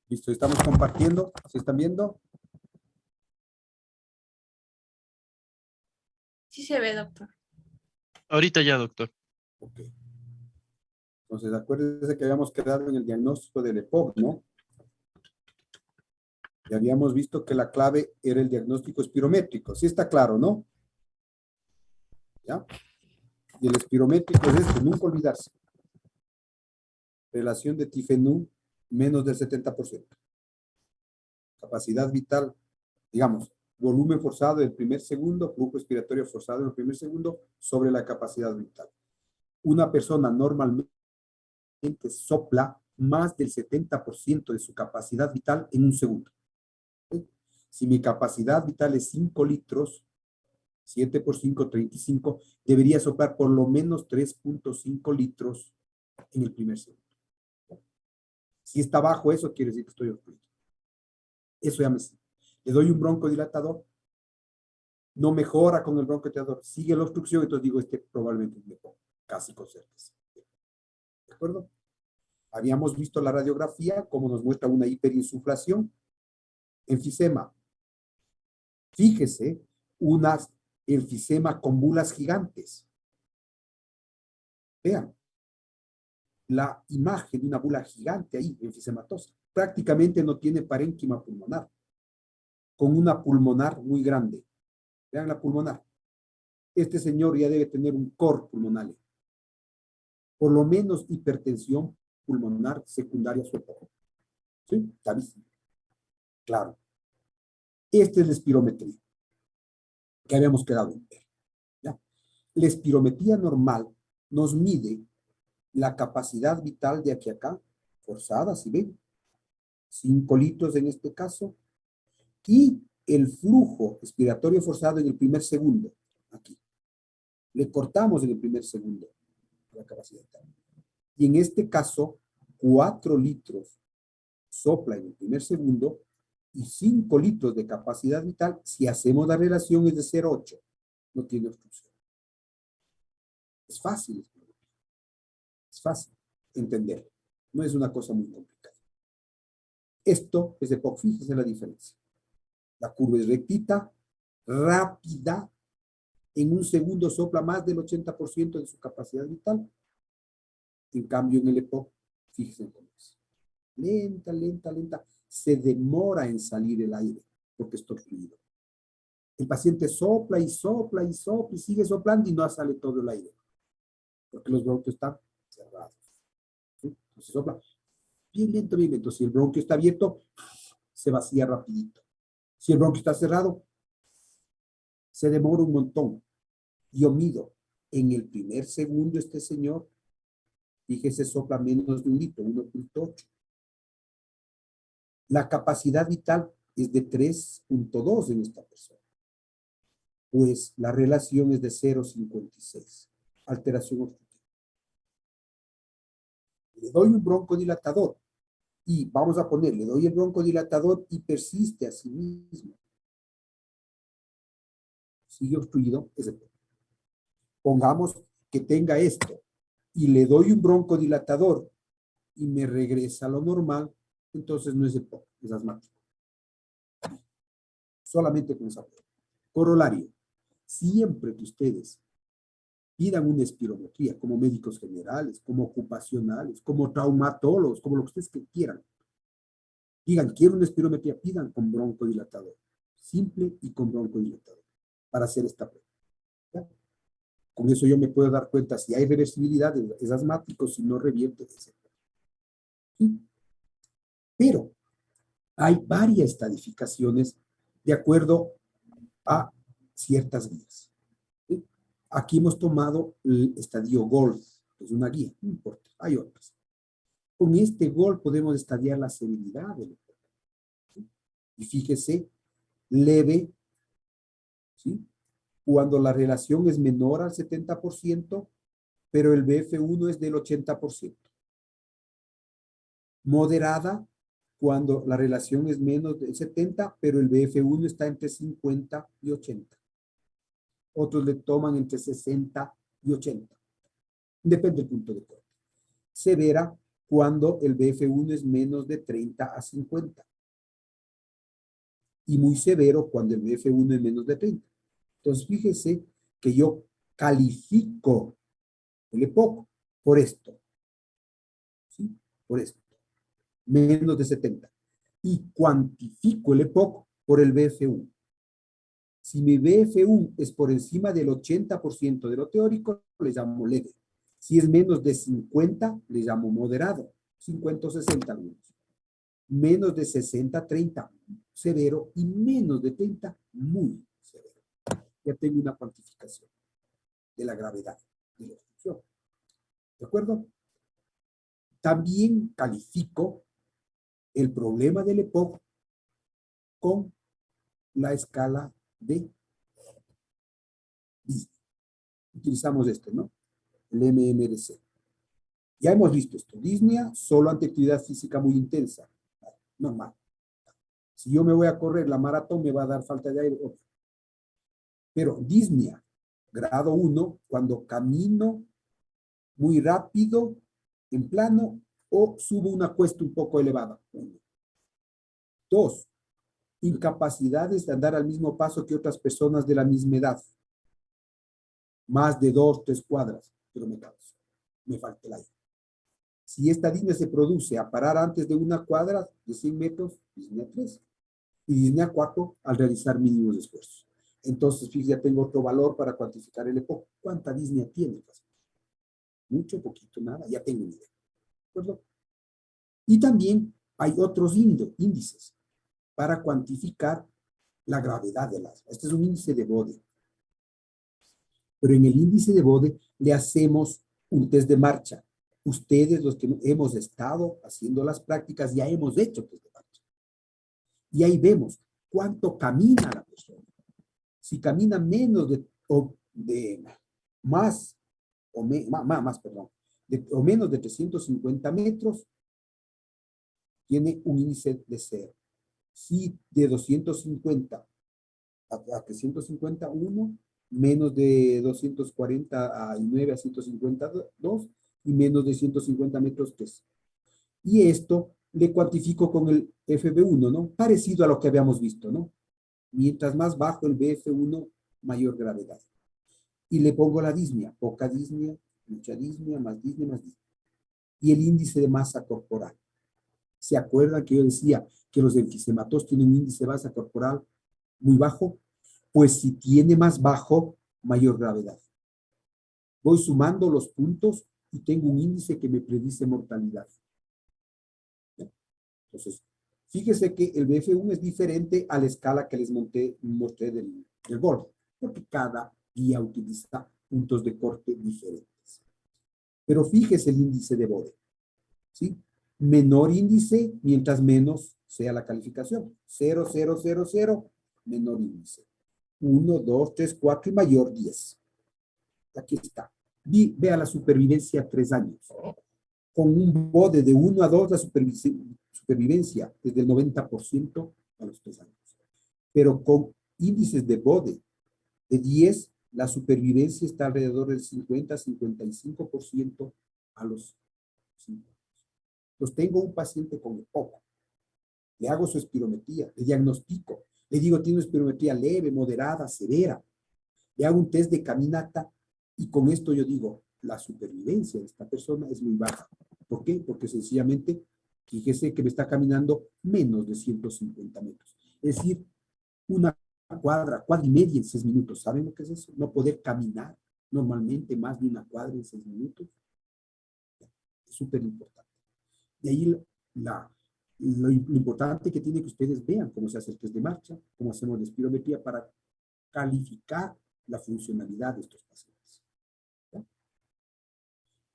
Listo, estamos compartiendo. ¿Se están viendo? Sí se ve, doctor. Ahorita ya, doctor. Ok. Entonces, acuérdense que habíamos quedado en el diagnóstico del EPOC, ¿no? Y habíamos visto que la clave era el diagnóstico espirométrico. Sí está claro, ¿no? ¿Ya? Y el espirométrico es este, nunca olvidarse. Relación de Tifenú menos del 70%. Capacidad vital, digamos, volumen forzado del primer segundo, flujo respiratorio forzado en el primer segundo sobre la capacidad vital. Una persona normalmente sopla más del 70% de su capacidad vital en un segundo. ¿Sí? Si mi capacidad vital es 5 litros, 7 por 5, 35, debería soplar por lo menos 3.5 litros en el primer segundo. Si está bajo eso, quiere decir que estoy obstruido. Eso ya me sigue. Le doy un broncodilatador, no mejora con el broncodilatador, sigue la obstrucción, entonces digo, probablemente me pongo, casi con certeza. ¿De acuerdo? Habíamos visto la radiografía, como nos muestra una hiperinsuflación, enfisema. Fíjese, unas enfisema con bulas gigantes. Vean, la imagen de una bula gigante ahí, enfisematosa. Prácticamente no tiene parénquima pulmonar, con una pulmonar muy grande. Vean la pulmonar. Este señor ya debe tener un cor pulmonar. Por lo menos hipertensión pulmonar secundaria su EPOC. ¿Sí? Está visible. Claro. Esta es la espirometría que habíamos quedado en ver. ¿Ya? La espirometría normal nos mide la capacidad vital de aquí a acá, forzada, si ven, 5 litros en este caso, y el flujo respiratorio forzado en el primer segundo, aquí. Le cortamos en el primer segundo la capacidad vital. Y en este caso, 4 litros sopla en el primer segundo y 5 litros de capacidad vital, si hacemos la relación es de 0,8. No tiene obstrucción. Es fácil. Es fácil entender. No es una cosa muy complicada. Esto es EPOC, fíjese la diferencia. La curva es rectita, rápida, en un segundo sopla más del 80% de su capacidad vital. En cambio, en el EPOC, fíjense cómo es. Lenta, lenta, lenta. Se demora en salir el aire porque está obstruido. El paciente sopla y sopla y sopla y sigue soplando y no sale todo el aire. Porque los bronquios están cerrados. ¿Sí? Entonces sopla bien lento, bien lento. Si el bronquio está abierto, se vacía rapidito. Si el bronquio está cerrado, se demora un montón. Yo mido en el primer segundo este señor, fíjese, sopla menos de un litro, 1.8. La capacidad vital es de 3.2 en esta persona. Pues la relación es de 0.56. Alteración obstructiva. Le doy un broncodilatador y vamos a poner, le doy el broncodilatador y persiste a sí mismo. Sigue obstruido, es el problema. Pongamos que tenga esto y le doy un broncodilatador y me regresa a lo normal, entonces no es EPOC, es asmático. Solamente con esa prueba. Corolario. Siempre que ustedes pidan una espirometría como médicos generales, como ocupacionales, como traumatólogos, como lo que ustedes quieran, digan, quiero una espirometría, pidan con broncodilatador. Simple y con broncodilatador para hacer esta prueba. ¿Ya? Con eso yo me puedo dar cuenta si hay reversibilidad, es asmático, si no revierte, etc. ¿Sí? Pero hay varias estadificaciones de acuerdo a ciertas guías. ¿Sí? Aquí hemos tomado el estadio GOLD, que es una guía, no importa, hay otras. Con este GOLD podemos estadiar la severidad del EPOC. ¿Sí? Y fíjese, leve, ¿sí? Cuando la relación es menor al 70%, pero el BF1 es del 80%. Moderada, cuando la relación es menos del 70, pero el BF1 está entre 50 y 80. Otros le toman entre 60 y 80. Depende del punto de corte. Severa, cuando el BF1 es menos de 30 a 50. Y muy severo cuando el BF1 es menos de 30. Entonces, fíjese que yo califico el EPOC por esto. ¿Sí? Por esto. Menos de 70. Y cuantifico el EPOC por el BF1. Si mi BF1 es por encima del 80% de lo teórico, le llamo leve. Si es menos de 50, le llamo moderado. 50 o 60 algunos. Menos de 60, 30, severo. Y menos de 30, muy severo. Ya tengo una cuantificación de la gravedad de la obstrucción. ¿De acuerdo? También califico el problema del EPOC con la escala de Disney. Utilizamos este, ¿no? El MMDC. Ya hemos visto esto. Disnea solo ante actividad física muy intensa. Normal. Si yo me voy a correr la maratón, me va a dar falta de aire. Pero disnea, grado 1, cuando camino muy rápido, en plano, o subo una cuesta un poco elevada. 2, incapacidades de andar al mismo paso que otras personas de la misma edad. Más de 2, 3 cuadras, pero me canso. Me falta el aire. Si esta disnea se produce a parar antes de una cuadra de 100 metros, disnea 3. Y disnea 4 al realizar mínimos esfuerzos. Entonces, fíjate, ya tengo otro valor para cuantificar el EPOC. ¿Cuánta disnea tiene? Mucho, poquito, nada, ya tengo una idea. ¿De acuerdo? Y también hay otros índices para cuantificar la gravedad del asma. Este es un índice de Bode. Pero en el índice de Bode le hacemos un test de marcha. Ustedes, los que hemos estado haciendo las prácticas, ya hemos hecho test de marcha. Y ahí vemos cuánto camina la persona. Si camina menos o menos de 350 metros, tiene un índice de 0. Si de 250 a 351, menos de 249 a 152 y menos de 150 metros 3. Y esto le cuantifico con el FB1, ¿no? Parecido a lo que habíamos visto, ¿no? Mientras más bajo el BF1, mayor gravedad. Y le pongo la disnea, poca disnea, mucha disnea, más disnea, más disnea. Y el índice de masa corporal. ¿Se acuerdan que yo decía que los enfisematos tienen un índice de masa corporal muy bajo? Pues si tiene más bajo, mayor gravedad. Voy sumando los puntos y tengo un índice que me predice mortalidad. Entonces, fíjese que el BF1 es diferente a la escala que les mostré del borde, porque cada guía utiliza puntos de corte diferentes. Pero fíjese el índice de Bode, ¿sí? Menor índice, mientras menos sea la calificación. 0, 0, 0, 0, menor índice. 1, 2, 3, 4 y mayor 10. Aquí está. Vea la supervivencia a 3 años. Con un Bode de 1 a 2, la supervivencia es del 90% a los 3 años. Pero con índices de Bode de 10, la supervivencia está alrededor del 50-55% a los 5 años. Entonces tengo un paciente con EPOC, le hago su espirometría, le diagnostico, le digo tiene una espirometría leve, moderada, severa, le hago un test de caminata y con esto yo digo, la supervivencia de esta persona es muy baja. ¿Por qué? Porque sencillamente, fíjese que me está caminando menos de 150 metros. Es decir, una cuadra y media en 6 minutos. ¿Saben lo que es eso? No poder caminar normalmente más de una cuadra en 6 minutos. Es súper importante. De ahí lo importante que tiene que ustedes vean cómo se hace el test de marcha, cómo hacemos la espirometría para calificar la funcionalidad de estos pacientes. ¿Ya?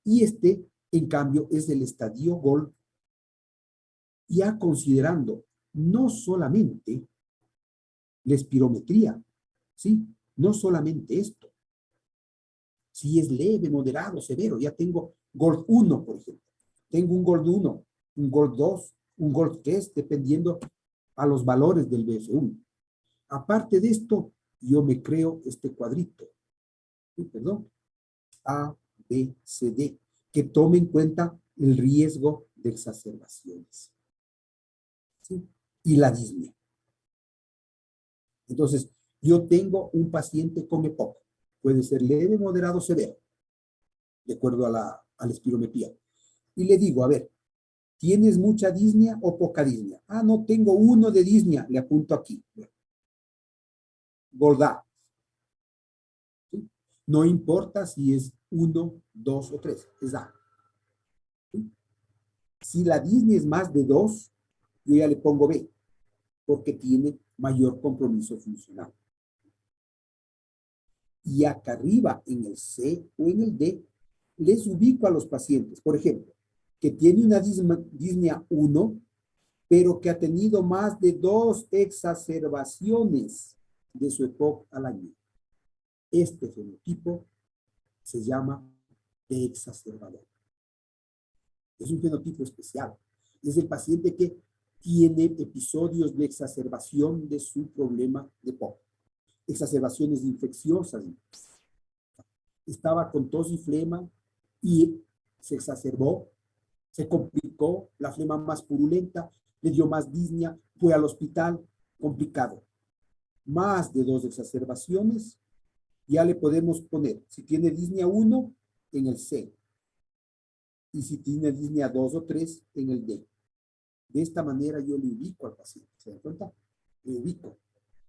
Y este, en cambio, es el estadio GOLD, ya considerando no solamente la espirometría, ¿sí? No solamente esto. Si es leve, moderado, severo, ya tengo GOLD 1, por ejemplo. Tengo un GOLD 1, un GOLD 2, un GOLD 3, dependiendo a los valores del BF1. Aparte de esto, yo me creo este cuadrito. ¿Sí? Perdón. A, B, C, D, que tome en cuenta el riesgo de exacerbaciones, ¿sí? Y la disnea. Entonces, yo tengo un paciente con EPOC. Puede ser leve, moderado, severo, de acuerdo a la espirometría. Y le digo, a ver, ¿tienes mucha disnea o poca disnea? Ah, no, tengo uno de disnea. Le apunto aquí. Gorda. ¿Sí? No importa si es 1, 2 o 3. Es A. ¿Sí? Si la disnea es más de 2, yo ya le pongo B, porque tiene mayor compromiso funcional. Y acá arriba, en el C o en el D, les ubico a los pacientes. Por ejemplo, que tiene una disnea 1, pero que ha tenido más de 2 exacerbaciones de su EPOC al año. Este fenotipo se llama exacerbador. Es un fenotipo especial. Es el paciente que tiene episodios de exacerbación de su problema de EPOC. Exacerbaciones infecciosas. Estaba con tos y flema y se exacerbó, se complicó, la flema más purulenta, le dio más disnea, fue al hospital, complicado. Más de 2 exacerbaciones, ya le podemos poner, si tiene disnea 1, en el C, y si tiene disnea 2 o 3, en el D. De esta manera yo le ubico al paciente, ¿se dan cuenta? Le ubico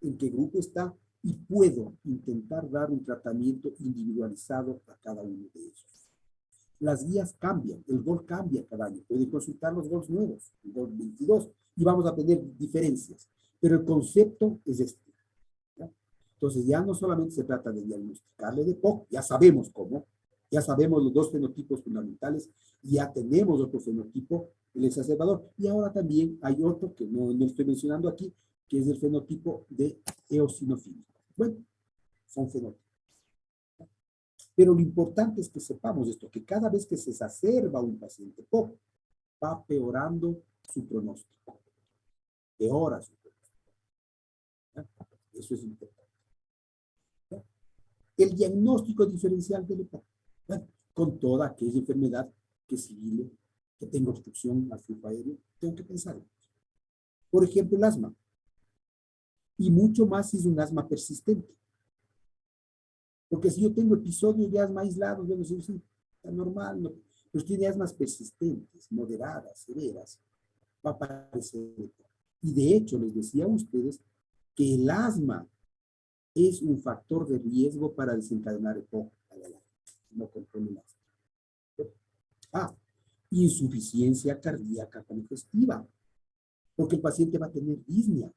en qué grupo está y puedo intentar dar un tratamiento individualizado a cada uno de ellos. Las guías cambian, el GOL cambia cada año, pueden consultar los GOLs nuevos, el GOL 22, y vamos a tener diferencias, pero el concepto es este. ¿Ya? Entonces ya no solamente se trata de diagnosticarle de POC, ya sabemos cómo, ya sabemos los 2 fenotipos fundamentales, ya tenemos otro fenotipo, el exacerbador, y ahora también hay otro que no estoy mencionando aquí, que es el fenotipo de eosinofílico. Bueno, son fenotipos. Pero lo importante es que sepamos esto, que cada vez que se exacerba un paciente POC, va peorando su pronóstico. Peora su pronóstico. ¿Ya? Eso es importante. ¿Ya? El diagnóstico diferencial del EPOC. Bueno, con toda aquella enfermedad que civile, que tenga obstrucción al flujo aéreo, tengo que pensar. Por ejemplo, el asma. Y mucho más si es un asma persistente. Porque si yo tengo episodios de asma aislados, bueno, sí, está normal, no. Pero si tiene asmas persistentes, moderadas, severas, va a aparecer. Y de hecho, les decía a ustedes que el asma es un factor de riesgo para desencadenar EPOC a la larga. No controla el asma. Ah, insuficiencia cardíaca congestiva, porque el paciente va a tener disnea.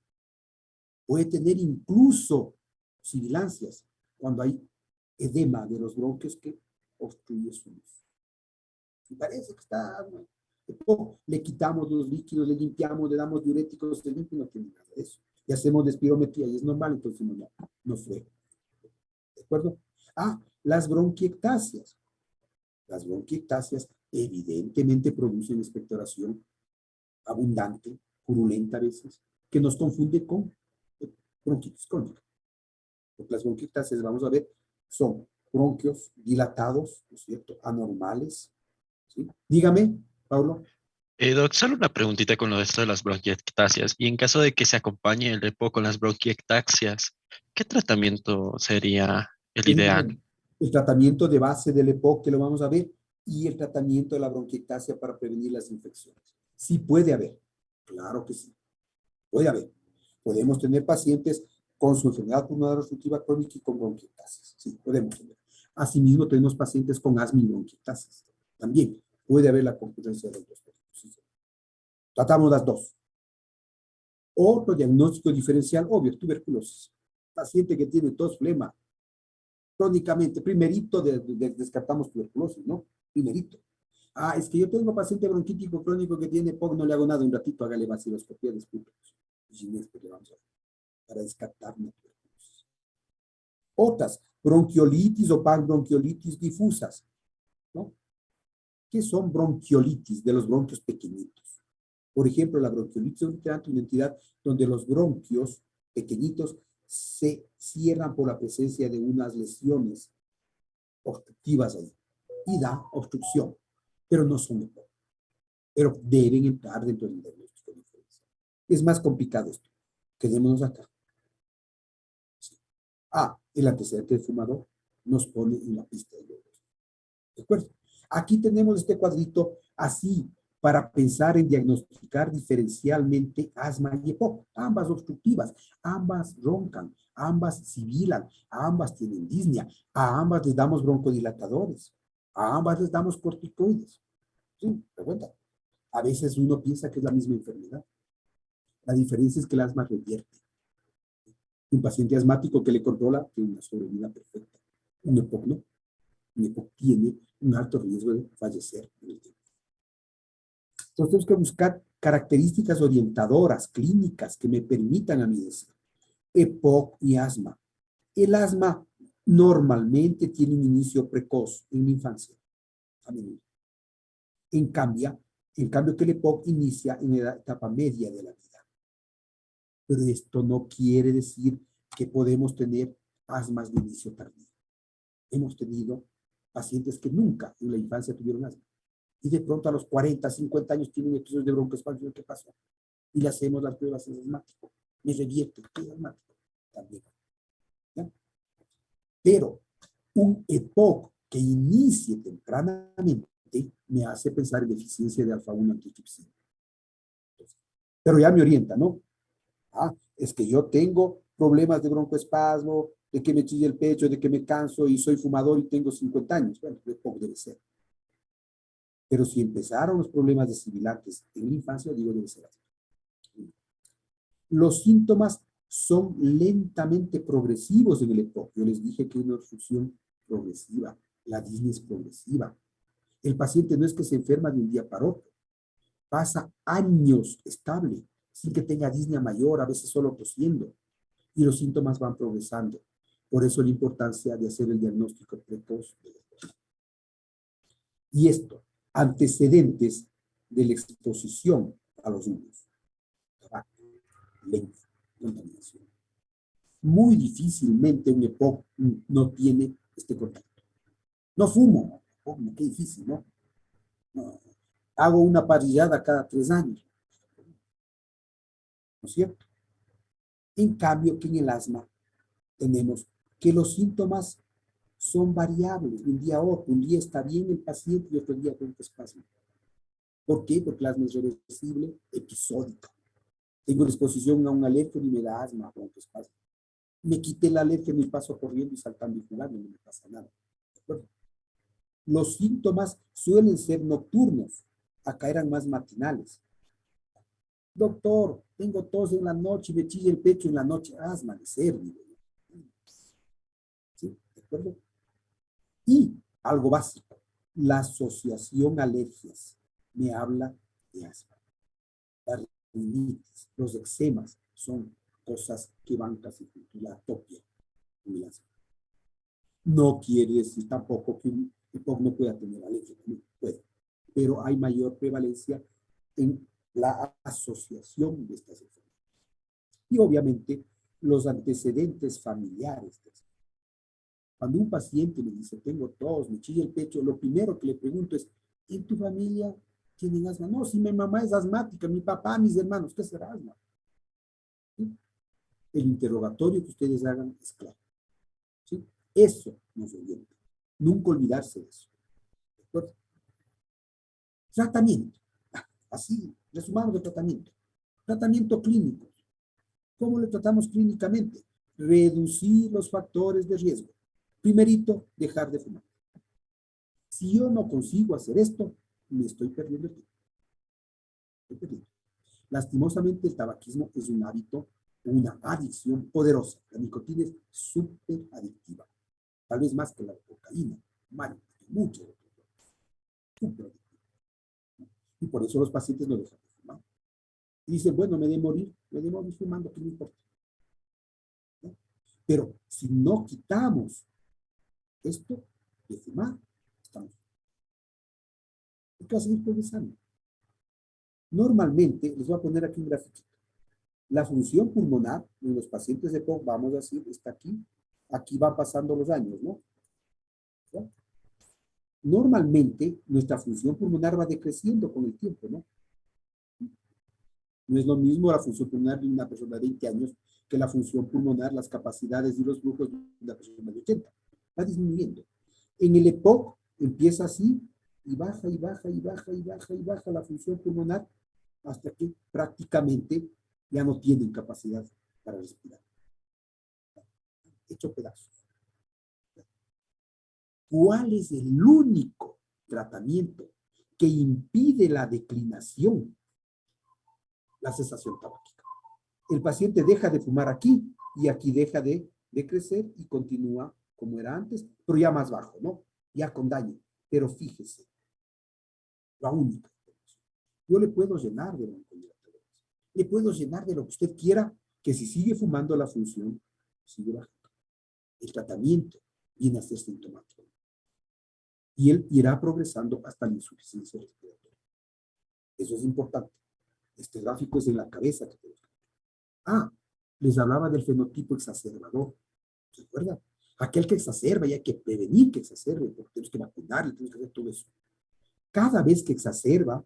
Puede tener incluso sibilancias cuando hay edema de los bronquios que obstruye su luz. Y parece que está, le quitamos los líquidos, le limpiamos, le damos diuréticos, se limpia y no tiene nada de eso. Y hacemos despirometría y es normal, entonces no fue. ¿De acuerdo? Ah, las bronquiectasias. Las bronquiectasias evidentemente producen expectoración abundante, purulenta a veces, que nos confunde con bronquitis crónica. Porque las bronquiectasias, vamos a ver, son bronquios dilatados, ¿no es cierto? Anormales. ¿Sí? Dígame, Pablo. Doc, solo una preguntita con lo de esto de las bronquiectasias. Y en caso de que se acompañe el EPOC con las bronquiectasias, ¿qué tratamiento sería el ideal? El tratamiento de base del EPOC, que lo vamos a ver, y el tratamiento de la bronquiectasia para prevenir las infecciones. Sí puede haber, claro que sí, puede haber. Podemos tener pacientes con su enfermedad pulmonar obstructiva crónica y con bronquiectasias. Sí, podemos tener. Asimismo, tenemos pacientes con asma y bronquiectasias. También puede haber la concurrencia de los dos. Sí, sí. Tratamos las dos. Otro diagnóstico diferencial, obvio, tuberculosis. Paciente que tiene tos, flema, crónicamente, primerito descartamos tuberculosis, ¿no? Primerito. Ah, es que yo tengo paciente bronquítico crónico que tiene POC, no le hago nada, un ratito hágale vaciloscopía de escrúpulos. Y después le vamos a hacer para descartar una tuberculosis. Otras, bronquiolitis o panbronquiolitis difusas, ¿no? ¿Qué son bronquiolitis de los bronquios pequeñitos? Por ejemplo, la bronquiolitis es una entidad donde los bronquios pequeñitos se cierran por la presencia de unas lesiones obstructivas ahí y da obstrucción, pero no son EPOC. pero deben entrar dentro del diagnóstico diferencial. Es más complicado esto. Quedémonos acá. Sí. El antecedente del fumador nos pone en la pista del diagnóstico. ¿De acuerdo? Aquí tenemos este cuadrito así para pensar en diagnosticar diferencialmente asma y EPOC. Ambas obstructivas, ambas roncan, ambas sibilan, ambas tienen disnea, a ambas les damos broncodilatadores, a ambas les damos corticoides. Sí, pregunta. A veces uno piensa que es la misma enfermedad. La diferencia es que el asma revierte. Un paciente asmático que le controla tiene una sobrevida perfecta. Un EPOC no. Un EPOC tiene un alto riesgo de fallecer en el tiempo. Entonces tenemos que buscar características orientadoras, clínicas, que me permitan a mí decir EPOC y asma. El asma normalmente tiene un inicio precoz en la infancia, a menudo. En cambio que el EPOC inicia en la etapa media de la vida. Pero esto no quiere decir que podemos tener asmas de inicio tardío. Hemos tenido pacientes que nunca en la infancia tuvieron asma. Y de pronto a los 40, 50 años tienen episodios de broncoespasmo. ¿Qué pasó? Y le hacemos las pruebas en asmático. Me revierte, ¿qué es asmático? También. ¿Ya? Pero un EPOC que inicie tempranamente me hace pensar en deficiencia de alfa-1 antitripsina. Pero ya me orienta, ¿no? Es que yo tengo problemas de broncoespasmo, de que me chille el pecho, de que me canso y soy fumador y tengo 50 años. Bueno, EPOC debe ser. Pero si empezaron los problemas de sibilantes en la infancia, digo, debe ser así. Los síntomas son lentamente progresivos en el EPOC. Yo les dije que es una obstrucción progresiva. La disnea es progresiva. El paciente no es que se enferma de un día para otro. Pasa años estable, sin que tenga disnea mayor, a veces solo tosiendo. Y los síntomas van progresando. Por eso la importancia de hacer el diagnóstico precoz del EPOC. Y esto, antecedentes de la exposición a los humos. Lenta, contaminación. Muy difícilmente un EPOC no tiene este contacto. No fumo, qué difícil, ¿no? No. Hago una parrillada cada 3 años. ¿No es cierto? En cambio, que en el asma tenemos que los síntomas son variables de un día a otro. Un día está bien el paciente y otro día con espasmo. ¿Por qué? Porque el asma es reversible, episódica. Tengo exposición a un alérgeno y me da asma, broncoespasmo. Me quité el alérgeno y paso corriendo y saltando y jugando, no me pasa nada. ¿De acuerdo? Los síntomas suelen ser nocturnos, acá eran más matinales. Doctor, tengo tos en la noche y me chilla el pecho en la noche. Asma de ser, digo yo. ¿Sí? ¿De acuerdo? Y algo básico, la asociación alergias me habla de asma. La rinitis, los eczemas son cosas que van casi con la atopia en el asma. No quiere decir tampoco que un EPOC no pueda tener alergia, no puede, pero hay mayor prevalencia en la asociación de estas enfermedades. Y obviamente los antecedentes familiares. Cuando un paciente me dice, tengo tos, me chilla el pecho, lo primero que le pregunto es, ¿en tu familia tienen asma? No, si mi mamá es asmática, mi papá, mis hermanos, ¿qué será asma? ¿Sí? El interrogatorio que ustedes hagan es claro. ¿Sí? Eso nos orienta. Nunca olvidarse de eso. ¿De acuerdo? Tratamiento. Así, resumamos el tratamiento. Tratamiento clínico. ¿Cómo le tratamos clínicamente? Reducir los factores de riesgo. Primerito, dejar de fumar. Si yo no consigo hacer esto, me estoy perdiendo el tiempo. Estoy perdiendo. Lastimosamente, el tabaquismo es un hábito, una adicción poderosa. La nicotina es súper adictiva. Tal vez más que la cocaína, mucho. Súper adictiva. Y por eso los pacientes no dejan de fumar. Y dicen, bueno, me de morir fumando, ¿qué me importa? ¿No? Pero si no quitamos esto de fumar, estamos. ¿Qué va a seguir progresando? Normalmente, les voy a poner aquí un gráfico. La función pulmonar en los pacientes de EPOC, vamos a decir, está aquí. Aquí van pasando los años, ¿no? ¿Sí? normalmente nuestra función pulmonar va decreciendo con el tiempo, ¿no? No es lo mismo la función pulmonar de una persona de 20 años que la función pulmonar, las capacidades y los flujos de una persona de 80. Va disminuyendo. En el EPOC empieza así y baja y baja y baja y baja y baja la función pulmonar hasta que prácticamente ya no tienen capacidad para respirar. Hecho pedazos. ¿Cuál es el único tratamiento que impide la declinación? La cesación tabáquica. El paciente deja de fumar aquí y aquí deja de crecer y continúa como era antes, pero ya más bajo, ¿no? Ya con daño. Pero fíjese, la única. Yo le puedo llenar de broncohidratos, le puedo llenar de lo que usted quiera, que si sigue fumando la función, sigue bajando. El tratamiento viene a ser sintomático. Y él irá progresando hasta la insuficiencia respiratoria. Eso es importante. Este gráfico es en la cabeza que tenemos. Les hablaba del fenotipo exacerbador. ¿Se acuerdan? Aquel que exacerba y hay que prevenir que exacerbe, porque tenemos que vacunarle, tenemos que hacer todo eso. Cada vez que exacerba,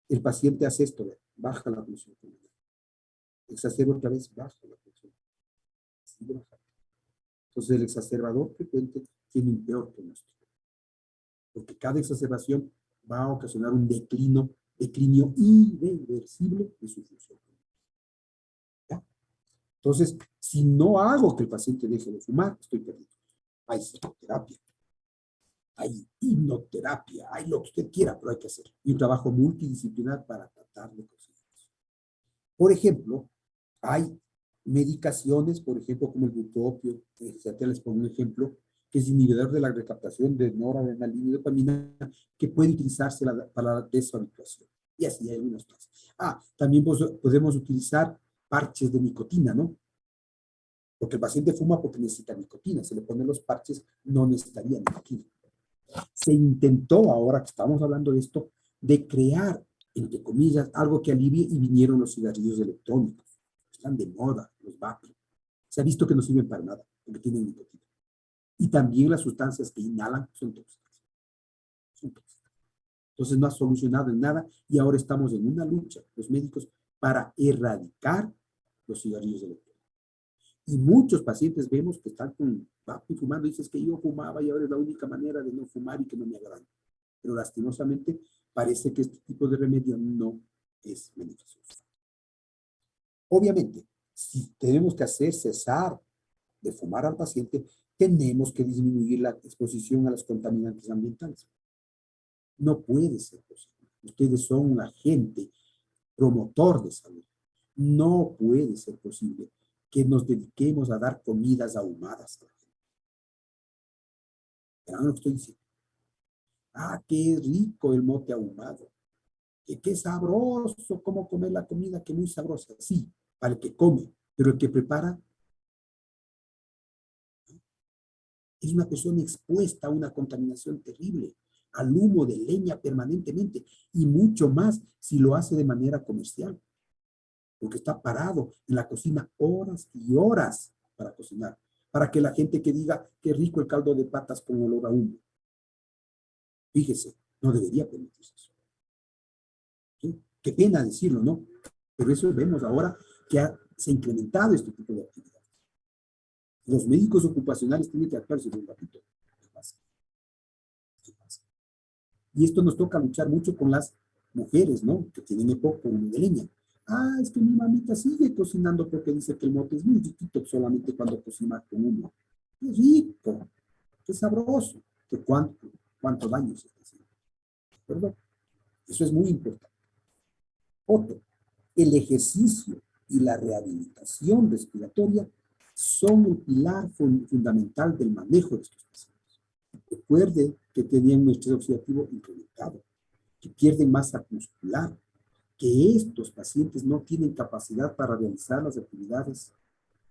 el paciente hace esto, baja la función pulmonar. Exacerba otra vez, baja la función. Sigue bajando. Entonces el exacerbador frecuente tiene un peor pronóstico. Porque cada exacerbación va a ocasionar un declinio irreversible de su función. ¿Ya? Entonces, si no hago que el paciente deje de fumar, estoy perdido. Hay psicoterapia, hay hipnoterapia, hay lo que usted quiera, pero hay que hacer. Y un trabajo multidisciplinar para tratar de conseguir eso. Por ejemplo, hay medicaciones, por ejemplo, como el bupropión, les pongo un ejemplo, que es inhibidor de la recaptación de noradrenalina y dopamina, que puede utilizarse para la deshabituación. Y así hay algunas cosas. También podemos utilizar parches de nicotina, ¿no? Porque el paciente fuma porque necesita nicotina. Se le ponen los parches, no necesitaría nicotina. Se intentó, ahora que estamos hablando de esto, de crear, entre comillas, algo que alivie y vinieron los cigarrillos electrónicos. Están de moda, los vaping. Se ha visto que no sirven para nada, porque tienen nicotina. Y también las sustancias que inhalan son tóxicas. Entonces no ha solucionado en nada y ahora estamos en una lucha, los médicos, para erradicar los cigarrillos electrónicos. Y muchos pacientes vemos que están con vaping fumando y dices que yo fumaba y ahora es la única manera de no fumar y que no me haga daño. Pero lastimosamente parece que este tipo de remedio no es beneficioso. Obviamente, si tenemos que hacer cesar de fumar al paciente, tenemos que disminuir la exposición a los contaminantes ambientales. No puede ser posible. Ustedes son un agente promotor de salud. No puede ser posible que nos dediquemos a dar comidas ahumadas. ¿Verán lo que estoy diciendo? Qué rico el mote ahumado. Qué sabroso cómo comer la comida, que muy sabrosa. Sí, para el que come, pero el que prepara es una persona expuesta a una contaminación terrible, al humo de leña permanentemente y mucho más si lo hace de manera comercial, porque está parado en la cocina horas y horas para cocinar, para que la gente que diga qué rico el caldo de patas con olor a humo. Fíjese, no debería permitirse eso. ¿Sí? Qué pena decirlo, ¿no? Pero eso vemos ahora que se ha incrementado este tipo de actividades. Los médicos ocupacionales tienen que actuar sobre un ratito. ¿Qué pasa? ¿Qué pasa? Y esto nos toca luchar mucho con las mujeres, ¿no? Que tienen EPOC de leña. Es que mi mamita sigue cocinando porque dice que el mote es muy riquito solamente cuando cocina con humo. Qué rico, qué sabroso, que cuánto daño se está haciendo. ¿Verdad? Eso es muy importante. Otro, el ejercicio y la rehabilitación respiratoria son el pilar fundamental del manejo de estos pacientes. Recuerde que tenían un estrés oxidativo incrementado, que pierden masa muscular, que estos pacientes no tienen capacidad para realizar las actividades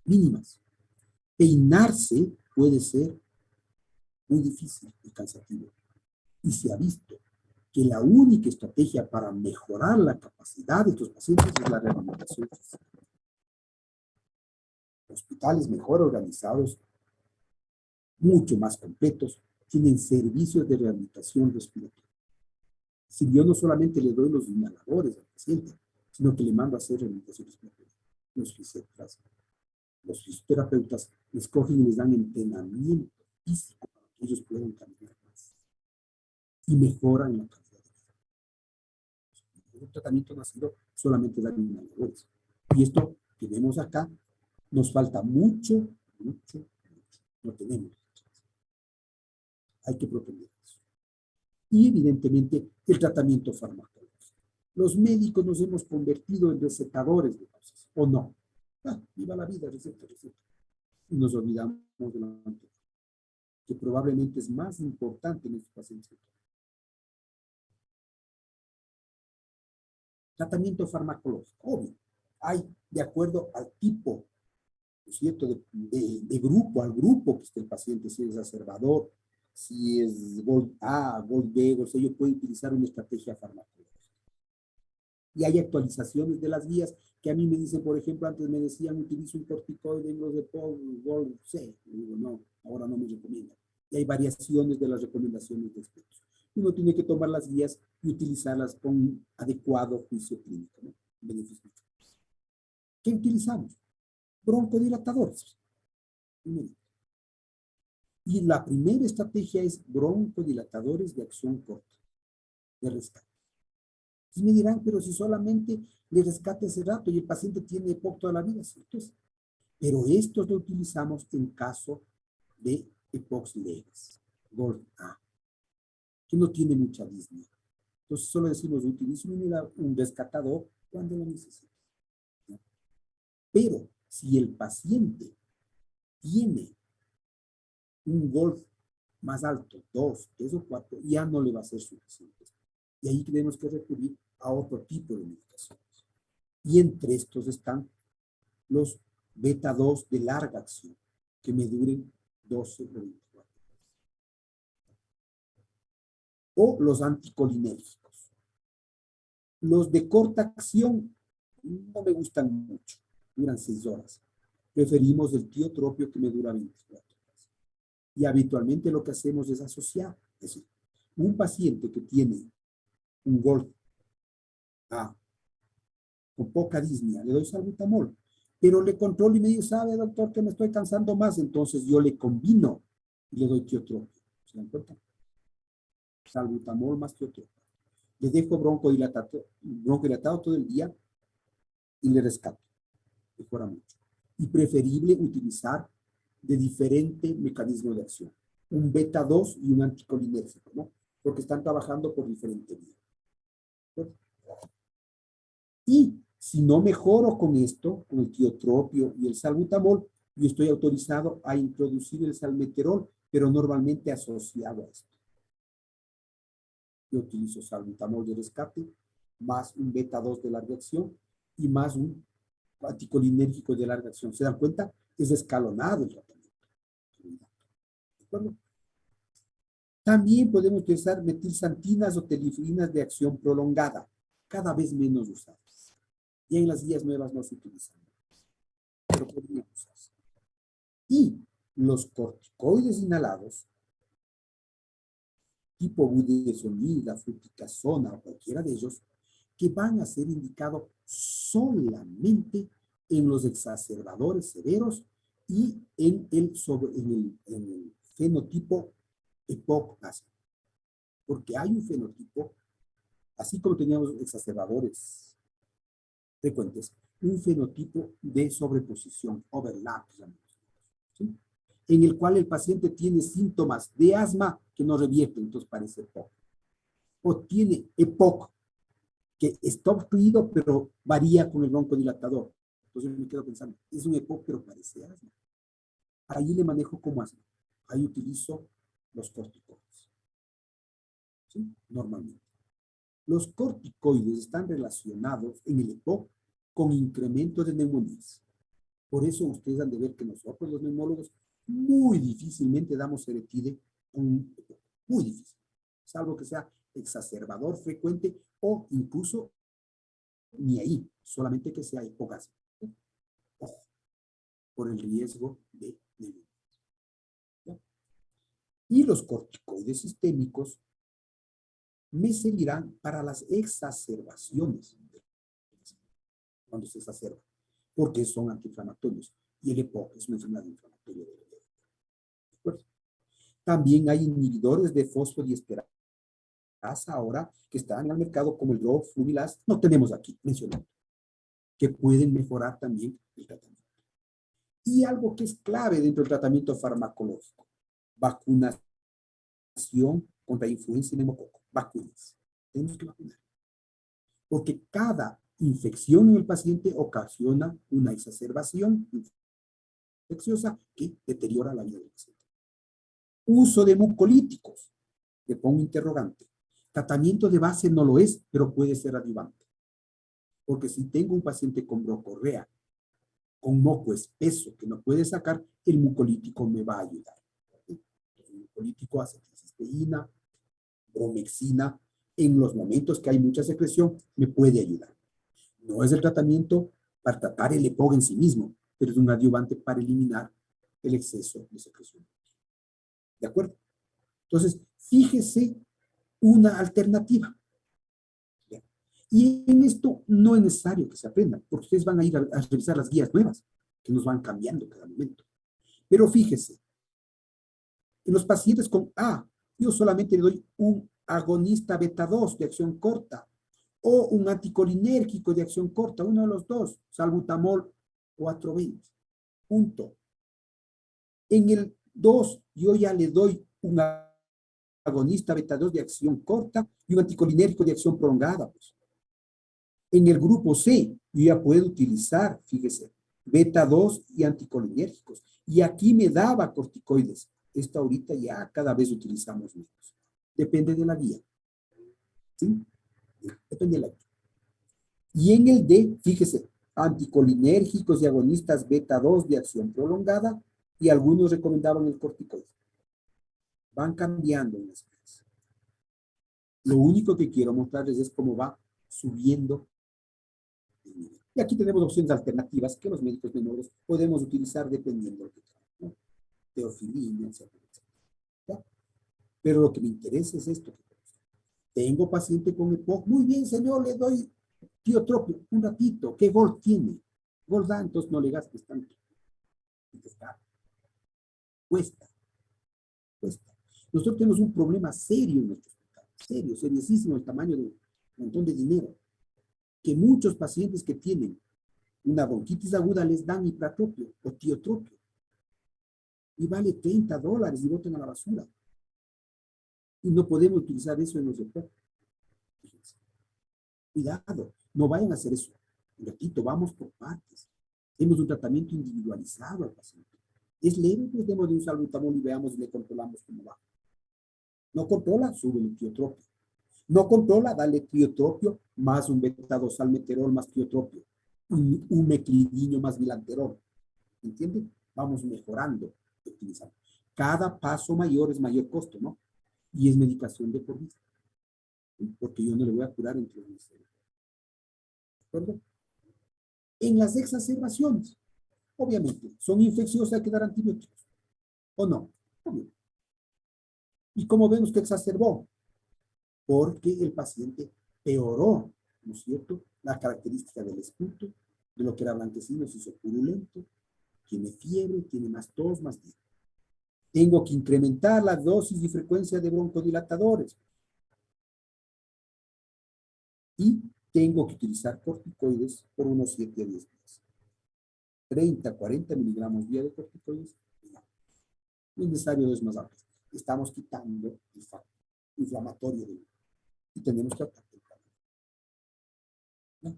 mínimas. Peinarse puede ser muy difícil y cansativo. Y se ha visto que la única estrategia para mejorar la capacidad de estos pacientes es la rehabilitación física. Hospitales mejor organizados, mucho más completos, tienen servicios de rehabilitación respiratoria. Si yo no solamente le doy los inhaladores al paciente, sino que le mando a hacer rehabilitación respiratoria. Los fisioterapeutas les cogen y les dan entrenamiento físico para que ellos puedan caminar más y mejoran la calidad de vida. El tratamiento no ha sido solamente dar inhaladores. Y esto que vemos acá, nos falta mucho. No tenemos. Hay que propender eso. Y evidentemente el tratamiento farmacológico. Los médicos nos hemos convertido en recetadores de cosas, ¿o no? Viva la vida, receta, receta. Y nos olvidamos de lo anterior, que probablemente es más importante en estos pacientes. Tratamiento farmacológico, obvio. Hay, de acuerdo al tipo, ¿no es cierto?, de grupo, al grupo que esté el paciente, si es exacerbador, si es Gold A, Gold B, o sea, yo puedo utilizar una estrategia farmacológica. Y hay actualizaciones de las guías que a mí me dicen, por ejemplo, antes me decían, utilizo un corticoide en los de Gold C. Y digo, no, ahora no me recomiendan. Y hay variaciones de las recomendaciones de expertos. Uno tiene que tomar las guías y utilizarlas con adecuado juicio clínico, ¿no? Beneficio. ¿Qué utilizamos? Broncodilatadores. Y la primera estrategia es broncodilatadores de acción corta, de rescate. Y me dirán, pero si solamente le rescate ese rato y el paciente tiene EPOC toda la vida, ¿cierto? Pero estos lo utilizamos en caso de EPOCs leves, Gold A, que no tiene mucha disnea. Entonces solo decimos, utilizo un rescatador cuando lo necesite. ¿No? Pero si el paciente tiene un Gold más alto, 2, 3 o 4, ya no le va a ser suficiente. Y ahí tenemos que recurrir a otro tipo de medicaciones. Y entre estos están los beta 2 de larga acción, que me duren 12 o 24 horas. O los anticolinérgicos. Los de corta acción no me gustan mucho, duran 6 horas. Preferimos el tiotropio que me dura 24 horas. Y habitualmente lo que hacemos es asociar. Es decir, un paciente que tiene un Gold A con poca disnea, le doy salbutamol, pero le controlo y me dice, sabe doctor que me estoy cansando más, entonces yo le combino y le doy tiotropio. ¿Se dan cuenta? Salbutamol más tiotropio. Le dejo broncodilatado todo el día y le rescato. Mejora mucho. Y preferible utilizar de diferente mecanismo de acción. Un beta 2 y un anticolinérgico, ¿no? Porque están trabajando por diferente vía. ¿Sí? Y si no mejoro con esto, con el tiotropio y el salbutamol, yo estoy autorizado a introducir el salmeterol, pero normalmente asociado a esto. Yo utilizo salbutamol de rescate, más un beta 2 de larga acción y más un anticolinérgico de larga acción. ¿Se dan cuenta? Es escalonado el tratamiento. ¿De acuerdo? También podemos utilizar metilsantinas o telifilinas de acción prolongada, cada vez menos usadas. Ya en las guías nuevas no se utilizan, pero podrían usarse. Y los corticoides inhalados, tipo budesonida, fluticasona o cualquiera de ellos, que van a ser indicados solamente en los exacerbadores severos y en el fenotipo EPOC-asma. Porque hay un fenotipo, así como teníamos exacerbadores frecuentes, un fenotipo de sobreposición, overlap, ¿sí? En el cual el paciente tiene síntomas de asma que no revierten, entonces parece EPOC. O tiene EPOC, que está obstruido, pero varía con el broncodilatador. Entonces me quedo pensando, es un EPOC, pero parece asma. Ahí le manejo como asma. Ahí utilizo los corticoides. ¿Sí? Normalmente. Los corticoides están relacionados en el EPOC con incremento de neumonías. Por eso ustedes han de ver que nosotros, los neumólogos, muy difícilmente damos eretide con un EPOC. Muy difícil. Salvo que sea exacerbador frecuente o incluso ni ahí, solamente que sea EPOC. Ojo, por el riesgo de neumonía. Y los corticoides sistémicos me servirán para las exacerbaciones, cuando se exacerba, porque son antiinflamatorios. Y el EPOC es una enfermedad inflamatoria. ¿De acuerdo? También hay inhibidores de fosfodiesterasa ahora que están en el mercado, como el Flumilas, no tenemos aquí mencionado, que pueden mejorar también el tratamiento. Y algo que es clave dentro del tratamiento farmacológico: vacunación contra influenza y neumococo. Vacunas. Tenemos que vacunar. Porque cada infección en el paciente ocasiona una exacerbación infecciosa que deteriora la vida del paciente. Uso de mucolíticos. Le pongo interrogante. Tratamiento de base no lo es, pero puede ser adyuvante. Porque si tengo un paciente con brocorrea, con moco espeso que no puede sacar, el mucolítico me va a ayudar. El mucolítico, acetilcisteína, bromexina, en los momentos que hay mucha secreción, me puede ayudar. No es el tratamiento para tratar el EPOC en sí mismo, pero es un adyuvante para eliminar el exceso de secreción. ¿De acuerdo? Entonces, fíjese una alternativa. Y en esto no es necesario que se aprenda, porque ustedes van a ir a revisar las guías nuevas, que nos van cambiando cada momento. Pero fíjese, en los pacientes con A, yo solamente le doy un agonista beta 2 de acción corta, o un anticolinérgico de acción corta, uno de los dos, salbutamol 420. Punto. En el 2, yo ya le doy un agonista beta 2 de acción corta y un anticolinérgico de acción prolongada. Pues. En el grupo C, yo ya puedo utilizar, fíjese, beta 2 y anticolinérgicos. Y aquí me daba corticoides. Esta ahorita ya cada vez utilizamos menos. Depende de la guía. ¿Sí? Depende de la guía. Y en el D, fíjese, anticolinérgicos y agonistas beta 2 de acción prolongada, y algunos recomendaban el corticoide. Van cambiando en las clases. Lo único que quiero mostrarles es cómo va subiendo el nivel. Y aquí tenemos opciones alternativas que los médicos menores podemos utilizar dependiendo de lo que traen, ¿no? Teofilina, etcétera, etcétera. ¿Ya? Pero lo que me interesa es esto. Tengo paciente con EPOC. Muy bien, señor, le doy tiotropio. Un ratito. ¿Qué gol tiene? Gol da, entonces no le gastes tanto. Cuesta. Cuesta. Nosotros tenemos un problema serio en nuestro hospital. Serio, seriosísimo, el tamaño de un montón de dinero. Que muchos pacientes que tienen una bronquitis aguda les dan hipratropio o tiotropio. Y vale $30 y botan a la basura. Y no podemos utilizar eso en los EPOC. Cuidado, no vayan a hacer eso. Un ratito, vamos por partes. Tenemos un tratamiento individualizado al paciente. Es leve, pues demos de un salbutamol y veamos y le controlamos cómo va. No controla, sube el tiotropio. No controla, dale tiotropio más un beta-2 salmeterol más tiotropio. Un meclidinio más bilanterol. ¿Entienden? Vamos mejorando, optimizando. Cada paso mayor es mayor costo, ¿no? Y es medicación de por vida. Porque yo no le voy a curar entre los meses. ¿De acuerdo? En las exacerbaciones, obviamente, son infecciosas, hay que dar antibióticos. ¿O no? Obvio. ¿Y cómo vemos que exacerbó? Porque el paciente peoró, ¿no es cierto?, la característica del esputo, de lo que era blanquecino, se hizo purulento, tiene fiebre, tiene más tos, más diarrea. Tengo que incrementar la dosis y frecuencia de broncodilatadores. Y tengo que utilizar corticoides por unos 7 a 10 días. 30 a 40 miligramos día de corticoides. No es necesario dosis más altas. Estamos quitando el factor inflamatorio y tenemos que atacar el problema. ¿No?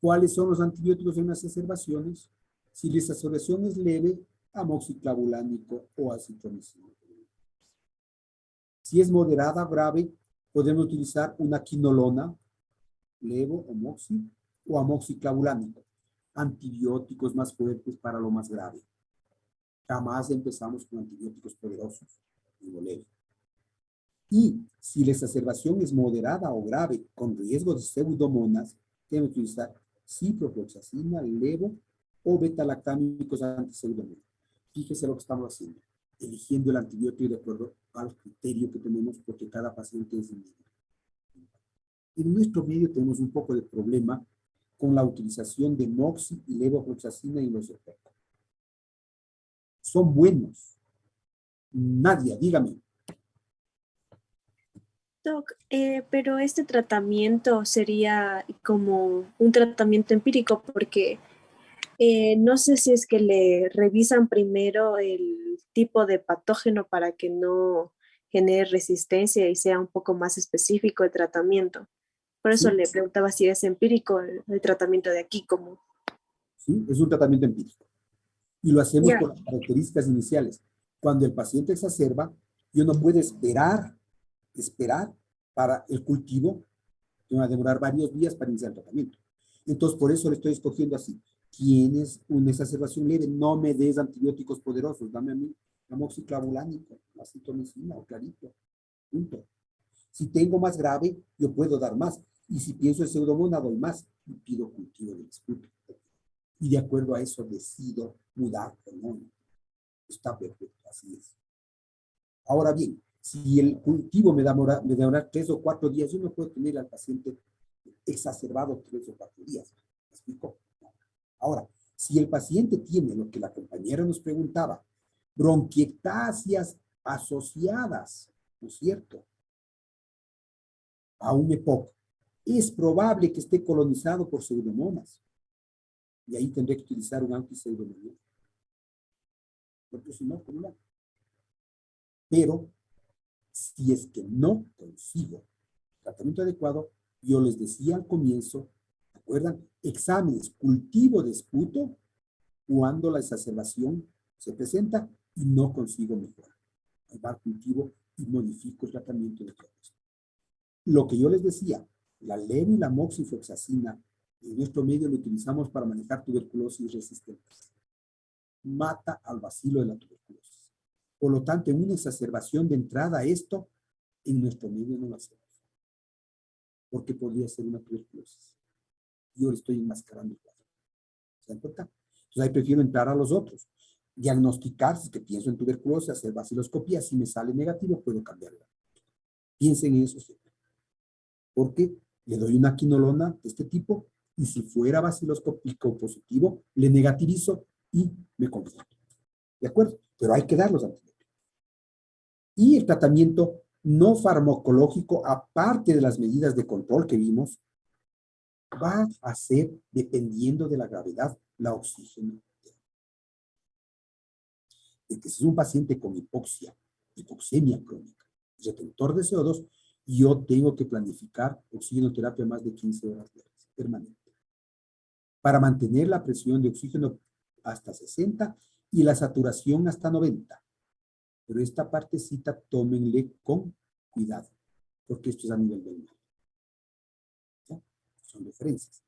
¿Cuáles son los antibióticos en las exacerbaciones? Si la exacerbación es leve, amoxiclavulánico o acitromicina. Si es moderada o grave, podemos utilizar una quinolona, levo o moxi, o amoxiclavulánico. Antibióticos más fuertes para lo más grave. Jamás empezamos con antibióticos poderosos en lo leve. Y si la exacerbación es moderada o grave, con riesgo de pseudomonas, tenemos que utilizar ciprofloxacina, levo o beta-lactámicos anti-pseudomonas. Fíjese lo que estamos haciendo. eligiendo el antibiótico de acuerdo al criterio que tenemos, porque cada paciente es individual. En nuestro medio tenemos un poco de problema con la utilización de moxi y levofloxacina y los efectos. Son buenos. Nadia, dígame. Doc, pero este tratamiento sería como un tratamiento empírico porque no sé si es que le revisan primero el tipo de patógeno para que no genere resistencia y sea un poco más específico el tratamiento. Por eso Sí, le preguntaba si es empírico el tratamiento de aquí, como sí, es un tratamiento empírico. Y lo hacemos ya. por las características iniciales. Cuando el paciente exacerba, yo no puedo esperar para el cultivo, que va a demorar varios días para iniciar el tratamiento. Entonces, por eso le estoy escogiendo así. Tienes una exacerbación leve, no me des antibióticos poderosos, dame a mí amoxiclavulánico, acitromicina o clarito, punto. Si tengo más grave, yo puedo dar más. Y si pienso en pseudomonas, doy más y pido cultivo del esputo. Y de acuerdo a eso decido mudar o no. Está perfecto, así es. Ahora bien, si el cultivo me demora 3 o 4 días, yo no puedo tener al paciente exacerbado 3 o 4 días. ¿Me explico? Ahora, si el paciente tiene lo que la compañera nos preguntaba, bronquiectasias asociadas, ¿no es cierto?, a un EPOC, es probable que esté colonizado por pseudomonas. Y ahí tendré que utilizar un antipseudomonas. Porque si no, ¿cómo no? Pero si es que no consigo tratamiento adecuado, yo les decía al comienzo, ¿se acuerdan? Exámenes, cultivo de esputo cuando la exacerbación se presenta y no consigo mejorar. Ahí va al cultivo y modifico el tratamiento de todo esto. Lo que yo les decía, la levo y la moxifloxacina, en nuestro medio lo utilizamos para manejar tuberculosis resistentes. Mata al bacilo de la tuberculosis. Por lo tanto, en una exacerbación de entrada a esto, en nuestro medio no lo hacemos. Porque podría ser una tuberculosis. Yo le estoy enmascarando el cuadro. ¿Se dan cuenta? Entonces ahí prefiero entrar a los otros. Diagnosticar, si es que pienso en tuberculosis, hacer baciloscopía, si me sale negativo, puedo cambiarla. Piensen en eso siempre. Porque le doy una quinolona de este tipo y si fuera baciloscópico positivo, le negativizo y me convierto. ¿De acuerdo? Pero hay que dar los antibióticos. Y el tratamiento no farmacológico, aparte de las medidas de control que vimos, va a ser, dependiendo de la gravedad, la oxígeno. De que si es un paciente con hipoxemia crónica, retentor de CO2, yo tengo que planificar oxigenoterapia más de 15 horas diarias, permanente, para mantener la presión de oxígeno hasta 60 y la saturación hasta 90. Pero esta partecita tómenle con cuidado, porque esto es a nivel del mar. ¿Ya? Son referencias.